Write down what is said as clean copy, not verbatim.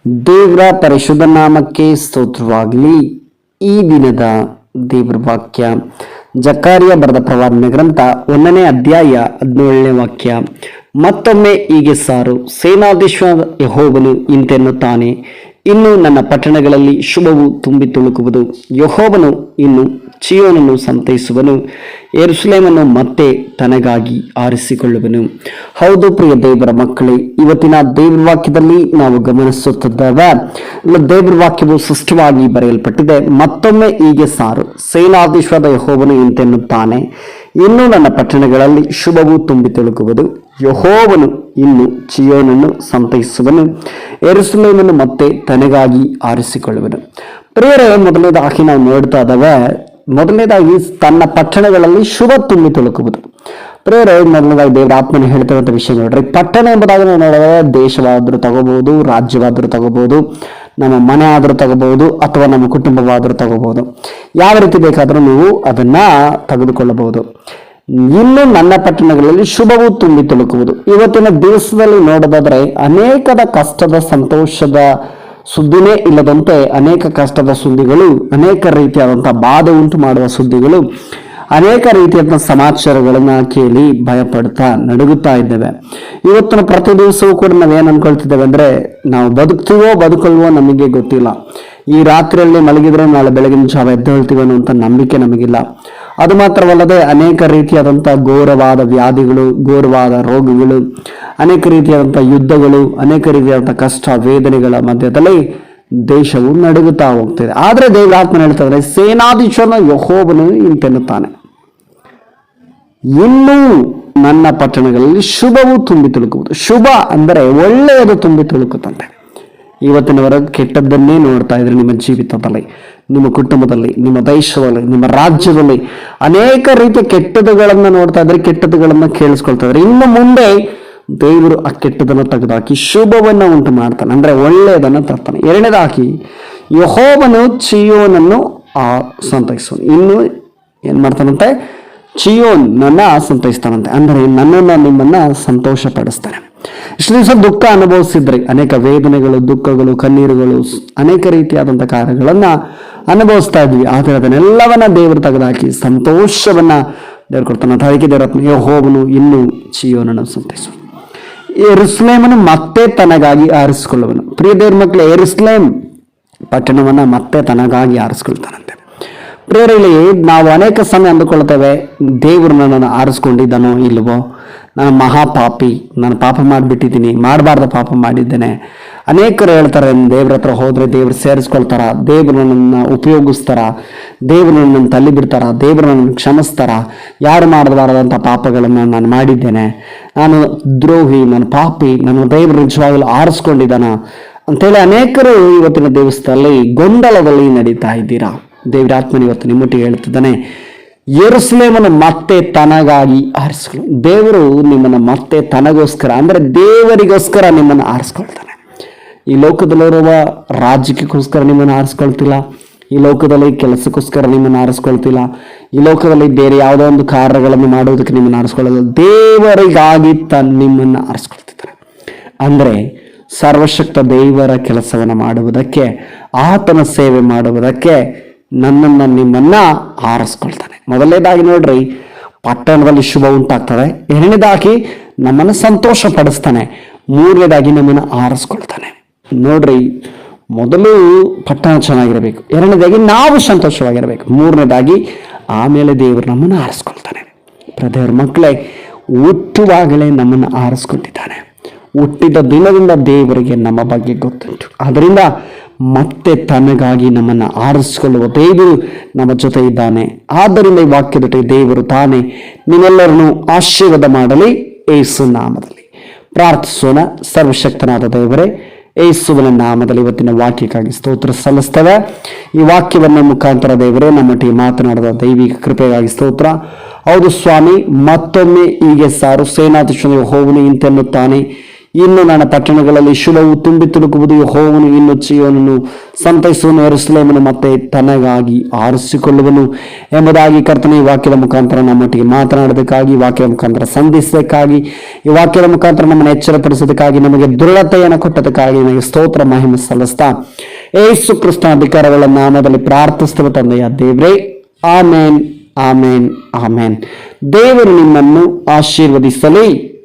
ದೇವರ ಪರಿಶುದ್ಧ ನಾಮಕ್ಕೆ ಸ್ತೋತ್ರವಾಗಲಿ. ಈ ದಿನದ ದೇವರ ವಾಕ್ಯ ಜಕಾರಿಯ ಬರೆದ ಪ್ರವಾದನೆ ಗ್ರಂಥ 1ನೇ ಅಧ್ಯಾಯ 17ನೇ ವಾಕ್ಯ. ಮತ್ತೊಮ್ಮೆ ಹೀಗೆ ಸಾರು, ಸೇನಾಧೀಶ್ವರ ಯೆಹೋವನು ಇಂತೆನ್ನುತ್ತಾನೆ, ಇನ್ನು ನನ್ನ ಪಟ್ಟಣಗಳಲ್ಲಿ ಶುಭವು ತುಂಬಿ ತುಳುಕುವುದು. ಯೆಹೋವನು ಇನ್ನು ಚೀಯೋನನ್ನು ಸಂತೈಸುವನು, ಯೆರೂಸಲೇಮನ್ನು ಮತ್ತೆ ತನಗಾಗಿ ಆರಿಸಿಕೊಳ್ಳುವನು. ಹೌದು ಪ್ರಿಯ ದೇವರ ಮಕ್ಕಳೇ, ಇವತ್ತಿನ ದೇವರ ವಾಕ್ಯದಲ್ಲಿ ನಾವು ಗಮನಿಸುತ್ತಿದ್ದೇವೆ. ದೇವರ ವಾಕ್ಯವು ಸ್ಪಷ್ಟವಾಗಿ ಬರೆಯಲ್ಪಟ್ಟಿದೆ. ಮತ್ತೊಮ್ಮೆ ಹೀಗೆ ಸಾರು, ಸೇನಾಧೀಶ್ವರ ಯೆಹೋವನು ಇಂತೆನ್ನುತ್ತಾನೆ, ಇನ್ನು ನನ್ನ ಪಟ್ಟಣಗಳಲ್ಲಿ ಶುಭವು ತುಂಬಿ ತುಳುಕುವುದು. ಯೆಹೋವನು ಇನ್ನು ಚೀಯೋನನ್ನು ಸಂತೈಸುವನು, ಯೆರೂಸಲೇಮನ್ನು ಮತ್ತೆ ತನಗಾಗಿ ಆರಿಸಿಕೊಳ್ಳುವನು. ಪ್ರಿಯರೇ, ಮೊದಲನೇದಾಗಿ ನಾವು ನೋಡ್ತಾ ಇದ್ದಾವೆ, ಮೊದಲನೇದಾಗಿ ತನ್ನ ಪಟ್ಟಣಗಳಲ್ಲಿ ಶುಭ ತುಂಬಿ ತುಳುಕುವುದು. ಪ್ರಿಯರೇ, ಮೊದಲನೇದಾಗಿ ದೇವರ ಆತ್ಮನ ಹೇಳ್ತಿರುವಂಥ ವಿಷಯ ನೋಡ್ರಿ. ಪಟ್ಟಣ ಎಂಬುದಾಗಿ ನಾವು ನೋಡಿದ್ರೆ ದೇಶವಾದರೂ ತಗೋಬಹುದು, ರಾಜ್ಯವಾದರೂ ತಗೋಬಹುದು, ನಮ್ಮ ಮನೆ ಆದರೂ ತಗೋಬಹುದು, ಅಥವಾ ನಮ್ಮ ಕುಟುಂಬವಾದರೂ ತಗೋಬಹುದು. ಯಾವ ರೀತಿ ಬೇಕಾದರೂ ನೀವು ಅದನ್ನ ತೆಗೆದುಕೊಳ್ಳಬಹುದು. ಇನ್ನು ನನ್ನ ಪಟ್ಟಣಗಳಲ್ಲಿ ಶುಭವು ತುಂಬಿ ತುಳುಕುವುದು. ಇವತ್ತಿನ ದಿವಸದಲ್ಲಿ ನೋಡೋದಾದ್ರೆ ಅನೇಕದ ಕಷ್ಟದ ಸಂತೋಷದ ಸುದ್ದಿನೇ ಇಲ್ಲದಂತೆ ಅನೇಕ ಕಷ್ಟದ ಸುದ್ದಿಗಳು, ಅನೇಕ ರೀತಿಯಾದಂತಹ ಬಾಧೆ ಉಂಟು ಮಾಡುವ ಸುದ್ದಿಗಳು, ಅನೇಕ ರೀತಿಯಾದ ಸಮಾಚಾರಗಳನ್ನ ಕೇಳಿ ಭಯಪಡ್ತಾ ನಡುಗುತ್ತಾ ಇದ್ದೇವೆ. ಇವತ್ತಿನ ಪ್ರತಿ ದಿವಸವೂ ಕೂಡ ನಾವೇನು ಅನ್ಕೊಳ್ತಿದ್ದೇವೆ ಅಂದ್ರೆ, ನಾವು ಬದುಕ್ತೀವೋ ಬದುಕಲ್ವೋ ನಮಗೆ ಗೊತ್ತಿಲ್ಲ. ಈ ರಾತ್ರಿಯಲ್ಲಿ ಮಲಗಿದ್ರೆ ನಾಳೆ ಬೆಳಗಿನ ಜಾವ ಎದ್ದೇಳ್ತೀವಿ ಅನ್ನುವಂಥ ನಂಬಿಕೆ ನಮಗಿಲ್ಲ. ಅದು ಮಾತ್ರವಲ್ಲದೆ ಅನೇಕ ರೀತಿಯಾದಂಥ ಘೋರವಾದ ವ್ಯಾಧಿಗಳು, ಘೋರವಾದ ರೋಗಗಳು, ಅನೇಕ ರೀತಿಯಾದಂಥ ಯುದ್ಧಗಳು, ಅನೇಕ ರೀತಿಯಾದಂಥ ಕಷ್ಟ ವೇದನೆಗಳ ಮಧ್ಯದಲ್ಲಿ ದೇಶವು ನಡುಗುತ್ತಾ ಹೋಗ್ತಿದೆ. ಆದ್ರೆ ದೇವರ ಆತ್ಮನ ಹೇಳ್ತಾರೆ, ಸೇನಾಧೀಶ್ವರನ ಯೆಹೋವನು ಇಂತೆನ್ನುತ್ತಾನೆ, ಇನ್ನೂ ನನ್ನ ಪಟ್ಟಣಗಳಲ್ಲಿ ಶುಭವು ತುಂಬಿ ತುಳುಕುವುದು. ಶುಭ ಅಂದರೆ ಒಳ್ಳೆಯದು ತುಂಬಿ ತುಳುಕುತ್ತಂತೆ. ಇವತ್ತಿನವರೆಗೆ ಕೆಟ್ಟದ್ದನ್ನೇ ನೋಡ್ತಾ ಇದ್ರೆ ನಿಮ್ಮ ಜೀವಿತದಲ್ಲಿ, ನಿಮ್ಮ ಕುಟುಂಬದಲ್ಲಿ, ನಿಮ್ಮ ದೇಶದಲ್ಲಿ, ನಿಮ್ಮ ರಾಜ್ಯದಲ್ಲಿ ಅನೇಕ ರೀತಿಯ ಕೆಟ್ಟದುಗಳನ್ನ ನೋಡ್ತಾ ಇದ್ರೆ, ಕೆಟ್ಟದುಗಳನ್ನ ಕೇಳಿಸ್ಕೊಳ್ತಾ ಇದ್ರೆ, ಇನ್ನು ಮುಂದೆ ದೇವರು ಆ ಕೆಟ್ಟದನ್ನು ತೆಗೆದುಹಾಕಿ ಶುಭವನ್ನ ಉಂಟು ಮಾಡ್ತಾನೆ, ಅಂದ್ರೆ ಒಳ್ಳೆಯದನ್ನು ತರ್ತಾನೆ. ಎರಡನೇದಾಗಿ ಯೆಹೋವನು ಚೀಯೋನನ್ನು ಸಂತೈಸುವನು. ಇನ್ನು ಏನ್ ಮಾಡ್ತಾನಂತೆ? ಚೀಯೋನನ್ನ ಸಂತೈಸ್ತಾನಂತೆ, ಅಂದ್ರೆ ನನ್ನನ್ನ ನಿಮ್ಮನ್ನ ಸಂತೋಷ ಪಡಿಸ್ತಾನೆ. ಇಷ್ಟು ದಿವಸ ದುಃಖ ಅನುಭವಿಸಿದ್ರಿ, ಅನೇಕ ವೇದನೆಗಳು, ದುಃಖಗಳು, ಕಣ್ಣೀರುಗಳು, ಅನೇಕ ರೀತಿಯಾದಂಥ ಕಾರ್ಯಗಳನ್ನ ಅನುಭವಿಸ್ತಾ ಇದ್ವಿ. ಆದರೆ ಅದನ್ನೆಲ್ಲವನ್ನ ದೇವರು ತೆಗೆದುಹಾಕಿ ಸಂತೋಷವನ್ನ ದೇವರು ಕೊಡ್ತಾನೆ. ಅದಕ್ಕೆ ದೇವರ ಯೆಹೋವನು ಇನ್ನು ಚೀಯೋನನ್ನು ಸಂತೈಸುವನು, ಯೆರೂಸಲೇಮನ್ನು ಮತ್ತೆ ತನಗಾಗಿ ಆರಿಸಿಕೊಳ್ಳುವನು. ಪ್ರಿಯ ದೇವರ ಮಕ್ಕಳೇ, ಯೆರೂಸಲೇಮ್ ಪಟ್ಟಣವನ್ನ ಮತ್ತೆ ತನಗಾಗಿ ಆರಿಸ್ಕೊಳ್ತಾನಂತೆ. ಪ್ರೇರಲ್ಲಿ ನಾವು ಅನೇಕ ಸಮಯ ಅಂದುಕೊಳ್ತೇವೆ, ದೇವರು ನನ್ನನ್ನು ಆರಿಸ್ಕೊಂಡಿದ್ದಾನೋ ಇಲ್ವೋ, ನಾನು ಮಹಾಪಾಪಿ, ನಾನು ಪಾಪ ಮಾಡಿಬಿಟ್ಟಿದ್ದೀನಿ, ಮಾಡಬಾರ್ದ ಪಾಪ ಮಾಡಿದ್ದೇನೆ. ಅನೇಕರು ಹೇಳ್ತಾರೆ, ದೇವ್ರ ಹತ್ರ ಹೋದ್ರೆ ದೇವ್ರು ಸೇರಿಸ್ಕೊಳ್ತಾರ, ದೇವ್ರು ನನ್ನನ್ನು ಉಪಯೋಗಿಸ್ತಾರ, ದೇವ್ರು ನನ್ನನ್ನು ತಳ್ಳಿ ಬಿಡ್ತಾರ, ದೇವ್ರು ನನ್ನನ್ನು ಕ್ಷಮಿಸ್ತಾರ, ಯಾರು ಮಾಡಬಾರದಂಥ ಪಾಪಗಳನ್ನು ನಾನು ಮಾಡಿದ್ದೇನೆ, ನಾನು ದ್ರೋಹಿ, ನಾನು ಪಾಪಿ, ನನ್ನ ದೇವ್ರು ನಿಜವಾಗಲೂ ಆರಿಸ್ಕೊಂಡಿದ್ದಾನ ಅಂತೇಳಿ ಅನೇಕರು ಇವತ್ತಿನ ದಿವಸದಲ್ಲಿ ಗೊಂದಲದಲ್ಲಿ ನಡೀತಾ ಇದ್ದೀರಾ. ದೇವರ ಆತ್ಮನ ಇವತ್ತು ನಿಮ್ಮೊಟ್ಟಿಗೆ ಹೇಳ್ತಿದ್ದಾನೆ, ಯೆರೂಸಲೇಮನ್ನು ಮತ್ತೆ ತನಗಾಗಿ ಆರಿಸ್ಕೊಳ್ಳು. ದೇವರು ನಿಮ್ಮನ್ನು ಮತ್ತೆ ತನಗೋಸ್ಕರ, ಅಂದ್ರೆ ದೇವರಿಗೋಸ್ಕರ ನಿಮ್ಮನ್ನು ಆರಿಸ್ಕೊಳ್ತಾನೆ. ಈ ಲೋಕದಲ್ಲಿರುವ ರಾಜಕೀಯಕ್ಕೋಸ್ಕರ ನಿಮ್ಮನ್ನು ಆರಿಸ್ಕೊಳ್ತಿಲ್ಲ, ಈ ಲೋಕದಲ್ಲಿ ಕೆಲಸಕ್ಕೋಸ್ಕರ ನಿಮ್ಮನ್ನು ಆರಿಸ್ಕೊಳ್ತಿಲ್ಲ, ಈ ಲೋಕದಲ್ಲಿ ಬೇರೆ ಯಾವುದೋ ಒಂದು ಕಾರ್ಯಗಳನ್ನು ಮಾಡುವುದಕ್ಕೆ ನಿಮ್ಮನ್ನು ಆರಿಸ್ಕೊಳ್ಳಲ್ಲ, ದೇವರಿಗಾಗಿ ನಿಮ್ಮನ್ನು ಆರಿಸ್ಕೊಳ್ತಿದ್ದಾರೆ. ಅಂದ್ರೆ ಸರ್ವಶಕ್ತ ದೇವರ ಕೆಲಸವನ್ನು ಮಾಡುವುದಕ್ಕೆ, ಆತನ ಸೇವೆ ಮಾಡುವುದಕ್ಕೆ ನನ್ನನ್ನು ನಿಮ್ಮನ್ನ ಆರಿಸ್ಕೊಳ್ತಾನೆ. ಮೊದಲನೇದಾಗಿ ನೋಡ್ರಿ, ಪಟ್ಟಣದಲ್ಲಿ ಶುಭ ಉಂಟಾಗ್ತದೆ. ಎರಡನೇದಾಗಿ ನಮ್ಮನ್ನು ಸಂತೋಷ ಪಡಿಸ್ತಾನೆ. ಮೂರನೇದಾಗಿ ನಮ್ಮನ್ನು ಆರಿಸ್ಕೊಳ್ತಾನೆ. ನೋಡ್ರಿ, ಮೊದಲು ಪಟ್ಟಣ ಚೆನ್ನಾಗಿರಬೇಕು, ಎರಡನೇದಾಗಿ ನಾವು ಸಂತೋಷವಾಗಿರಬೇಕು, ಮೂರನೇದಾಗಿ ಆಮೇಲೆ ದೇವರು ನಮ್ಮನ್ನು ಆರಿಸ್ಕೊಳ್ತಾನೆ. ದೇವರ ಮಕ್ಕಳೇ, ಹುಟ್ಟುವಾಗಲೇ ನಮ್ಮನ್ನು ಆರಿಸ್ಕೊಂಡಿದ್ದಾನೆ. ಹುಟ್ಟಿದ ದಿನದಿಂದ ದೇವರಿಗೆ ನಮ್ಮ ಬಗ್ಗೆ ಗೊತ್ತುಂಟು. ಆದ್ದರಿಂದ ಮತ್ತೆ ತನಗಾಗಿ ನಮ್ಮನ್ನು ಆರಿಸಿಕೊಳ್ಳುವ ದೇವರು ನಮ್ಮ ಜೊತೆ ಇದ್ದಾನೆ. ಆದ್ದರಿಂದ ಈ ವಾಕ್ಯದೊಟ್ಟಿಗೆ ದೇವರು ತಾನೇ ನಿಮ್ಮೆಲ್ಲರನ್ನು ಆಶೀರ್ವಾದ ಮಾಡಲಿ. ಯೇಸು ನಾಮದಲ್ಲಿ ಪ್ರಾರ್ಥಿಸೋಣ. ಸರ್ವಶಕ್ತನಾದ ದೇವರೇ, ಯೇಸುವಿನ ನಾಮದಲ್ಲಿ ಇವತ್ತಿನ ವಾಕ್ಯಕ್ಕಾಗಿ ಸ್ತೋತ್ರ ಸಲ್ಲಿಸ್ತೇವೆ. ಈ ವಾಕ್ಯವನ್ನು ಮುಖಾಂತರ ದೇವರೇ ನಮ್ಮೊಟ್ಟಿಗೆ ಮಾತನಾಡಿದ ದೈವಿಕ ಕೃಪೆಗಾಗಿ ಸ್ತೋತ್ರ. ಹೌದು ಸ್ವಾಮಿ, ಮತ್ತೊಮ್ಮೆ ಹೀಗೆ ಸಾರು, ಸೇನಾಧೀಶ್ವರ ಯೆಹೋವನು ಇಂತೆನ್ನುತ್ತಾನೆ, ಇನ್ನು ನನ್ನ ಪಟ್ಟಣಗಳಲ್ಲಿ ಶುಭವು ತುಂಬಿ ತುಳುಕುವುದು. ಯೆಹೋವನು ಇನ್ನು ಚೀಯೋನನ್ನು ಸಂತೈಸುವನು, ಯೆರೂಸಲೇಮನ್ನು ಮತ್ತೆ ತನಗಾಗಿ ಆರಿಸಿಕೊಳ್ಳುವನು ಎಂಬುದಾಗಿ ಕರ್ತನ ಈ ವಾಕ್ಯದ ಮುಖಾಂತರ ನಮ್ಮೊಟ್ಟಿಗೆ ಮಾತನಾಡೋದಕ್ಕಾಗಿ, ವಾಕ್ಯದ ಮುಖಾಂತರ ಸಂಧಿಸೋದಕ್ಕಾಗಿ, ಈ ವಾಕ್ಯದ ಮುಖಾಂತರ ನಮ್ಮನ್ನು ಎಚ್ಚರಪಡಿಸೋದಕ್ಕಾಗಿ, ನಮಗೆ ದೃಢತೆಯನ್ನು ಕೊಟ್ಟದಕ್ಕಾಗಿ ನನಗೆ ಸ್ತೋತ್ರ ಮಹಿಮೆ ಸಲ್ಲಿಸ್ತಾ ಯೇಸು ಕ್ರಿಸ್ತನ ಅಧಿಕಾರಗಳ ನಾಮದಲ್ಲಿ ಪ್ರಾರ್ಥಿಸುವ ತಂದೆಯ ದೇವರೇ, ಆಮೇನ್, ಆಮೇನ್, ಆಮೇನ್. ದೇವರು ನಿಮ್ಮನ್ನು ಆಶೀರ್ವದಿಸಲಿ.